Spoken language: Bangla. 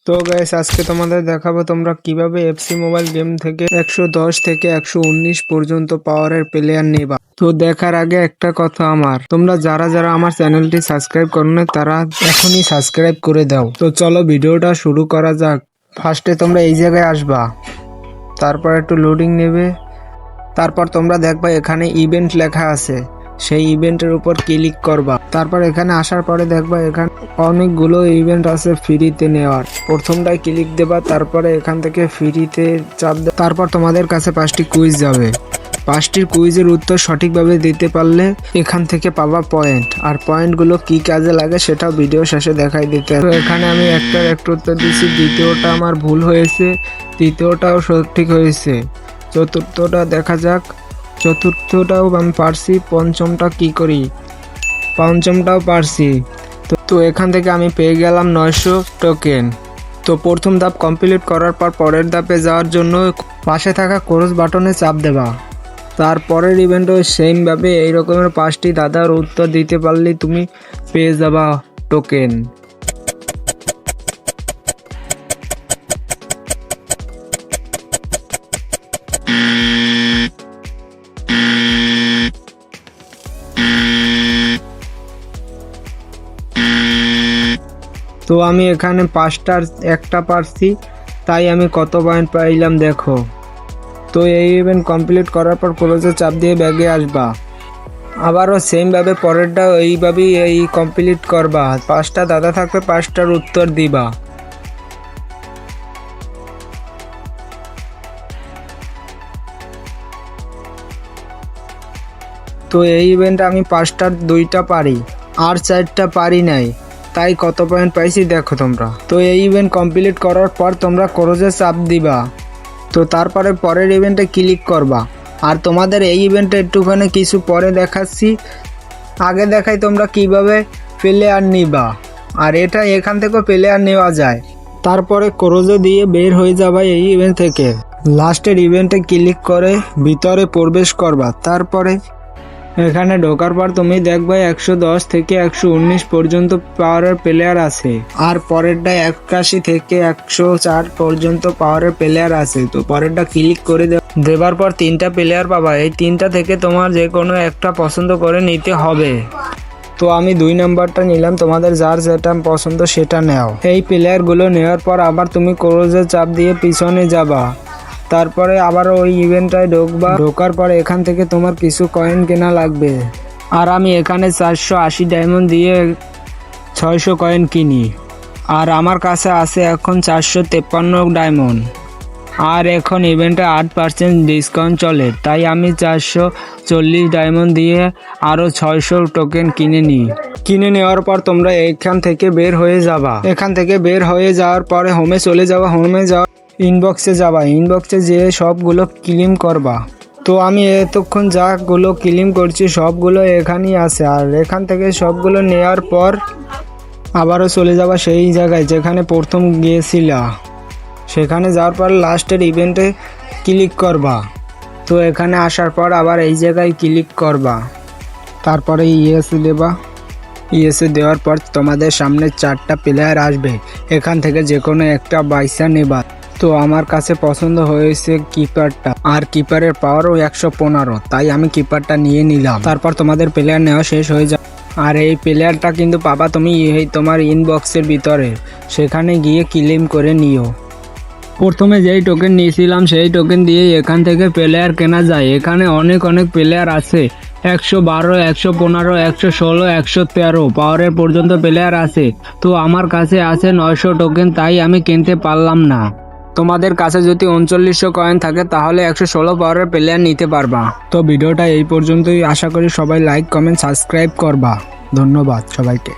তো গাইস আজকে তোমাদের দেখাবো তোমরা কিভাবে এফসি মোবাইল গেম থেকে 110 থেকে 119 পর্যন্ত পাওয়ারের প্লেয়ার নেবা। তো দেখার আগে একটা কথা, তোমরা যারা যারা আমার চ্যানেলটি সাবস্ক্রাইব করো না তারা এখনই সাবস্ক্রাইব করে দাও। তো চলো ভিডিওটা শুরু করা যাক। ফার্স্টে তোমরা এই জায়গায় আসবা, তারপর একটু লোডিং নেবে, তারপর তোমরা দেখবা এখানে ইভেন্ট লেখা আছে, সেই ইভেন্টের উপর ক্লিক করবা। তারপর এখানে আসার পরে দেখবা এখানে অনেকগুলো ইভেন্ট আছে ফ্রিতে নেওয়ার। প্রথমটায় ক্লিক দেবা, তারপরে এখান থেকে ফ্রিতে চাপ দেবা। তারপর তোমাদের কাছে 5টি কুইজ যাবে। 5টির কুইজের উত্তর সঠিকভাবে দিতে পারলে এখান থেকে পাবা পয়েন্ট। আর পয়েন্টগুলো কি কাজে লাগে সেটাও ভিডিও শেষে দেখাই দিতে। তো এখানে আমি একটার একটা উত্তর দিয়েছি, দ্বিতীয়টা আমার ভুল হয়েছে, তৃতীয়টাও সঠিক হয়েছে, চতুর্থটা দেখা যাক, চতুর্থটাও আমি পারছি, পঞ্চমটা কি করি, পঞ্চমটাও পারছি। তো এখান থেকে আমি পেয়ে গেলাম 900 টোকেন। তো প্রথম ধাপ কমপ্লিট করার পর পরের ধাপে যাওয়ার জন্য পাশে থাকা ক্রস বাটনে চাপ দেবা। তারপরের ইভেন্টও সেমভাবে এই রকমের 5টি দাদার উত্তর দিতে পারলেই তুমি পেয়ে যাবা টোকেন। তো আমি এখানে 5টার একটা পারছি, তাই আমি কত পয়েন্ট পাইলাম দেখো। তো এই ইভেন্ট কমপ্লিট করার পর ক্লোজে চাপ দিয়ে ব্যাগে আসবা। আবারও সেমভাবে পরেরটা এইভাবেই কমপ্লিট করবা। 5টা দাদা থাকবে, 5টার উত্তর দিবা। তো এই ইভেন্টে আমি 5টার 2টা পারি, আর 4টা পারি নাই, তাই কত পয়েন্ট পাইছি দেখো তোমরা। তো এই ইভেন্ট কমপ্লিট করার পর তোমরা ক্রোজে চাপ দিবা। তো তারপরে পরের ইভেন্টে ক্লিক করবা। আর তোমাদের এই ইভেন্টে একটুখানি কিছু পরে দেখাচ্ছি, আগে দেখাই তোমরা কিভাবে প্লেয়ার নিবা। আর এটা এখান থেকেও প্লেয়ার নেওয়া যায়। তারপরে ক্রোজে দিয়ে বের হয়ে যাবা এই ইভেন্ট থেকে। লাস্টের ইভেন্টে ক্লিক করে ভিতরে প্রবেশ করবা। তারপরে এখানে ঢোকার পর তুমি দেখবে 110 থেকে 119 পর্যন্ত পাওয়ারের প্লেয়ার আছে। আর পরেরটা 81 থেকে 104 পর্যন্ত পাওয়ারের প্লেয়ার আছে। তো পরেরটা ক্লিক করে দেবার পর 3টা প্লেয়ার পাবা। এই 3টা থেকে তোমার যে কোনো একটা পছন্দ করে নিতে হবে। তো আমি 2 নাম্বারটা নিলাম, তোমাদের যার যেটা পছন্দ সেটা নাও। এই প্লেয়ারগুলো নেওয়ার পর আবার তুমি ক্রোজে চাপ দিয়ে পিছনে যাবা। তারপরে আবার ওই ইভেন্টটায় ঢোকবা। ঢোকার পরে এখান থেকে তোমার কিছু কয়েন কেনা লাগবে। আর আমি এখানে 480 ডায়মন্ড দিয়ে 600 কয়েন কিনি। আর আমার কাছে আছে এখন 453 ডায়মন্ড। আর এখন ইভেন্টে 8% ডিসকাউন্ট চলে, তাই আমি 440 ডায়মন্ড দিয়ে আরও 600 টোকেন কিনে নিই। কিনে নেওয়ার পর তোমরা এখান থেকে বের হয়ে যাবা। এখান থেকে বের হয়ে যাওয়ার পরে হোমে চলে যাওয়া। হোমে যাওয়া ইনবক্সে যাবা। ইনবক্সে যেয়ে সবগুলো ক্লেম করবা। তো আমি এতক্ষণ যাগুলো ক্লেম করছি সবগুলো এখানেই আছে। আর এখান থেকে সবগুলো নেওয়ার পর আবারও চলে যাবা সেই জায়গায় যেখানে প্রথম গিয়েছিলা। সেখানে যাওয়ার পর লাস্টের ইভেন্টে ক্লিক করবা। তো এখানে আসার পর আবার এই জায়গায় ক্লিক করবা। তারপরে ইয়েসে দেবা। ইয়েসে দেওয়ার পর তোমাদের সামনে 4টা প্লেয়ার আসবে। এখান থেকে যে কোনো একটা বাইসা নেবা। তো আমার কাছে পছন্দ হয়েছে কিপারটা। আর কিপারের পাওয়ারও 115, তাই আমি কিপারটা নিয়ে নিলাম। তারপর তোমাদের প্লেয়ার নেওয়া শেষ হয়ে যায়। আর এই প্লেয়ারটা কিন্তু পাবা তুমি এই তোমার ইনবক্সের ভিতরে, সেখানে গিয়ে ক্লেম করে নিও। প্রথমে যেই টোকেন নিয়েছিলাম সেই টোকেন দিয়ে এখান থেকে প্লেয়ার কেনা যায়। এখানে অনেক প্লেয়ার আছে, 112, 115, 116, 113 পাওয়ারের পর্যন্ত প্লেয়ার আছে। তো আমার কাছে আছে 900 টোকেন, তাই আমি কিনতে পারলাম না। তোমাদের কাছে যদি 3900 কয়েন থাকে তাহলে 116 পাওয়ারের প্লেয়ার নিতে পারবা। তো ভিডিওটা এই পর্যন্তই। আশা করি সবাই লাইক, কমেন্ট, সাবস্ক্রাইব করবা। ধন্যবাদ সবাইকে।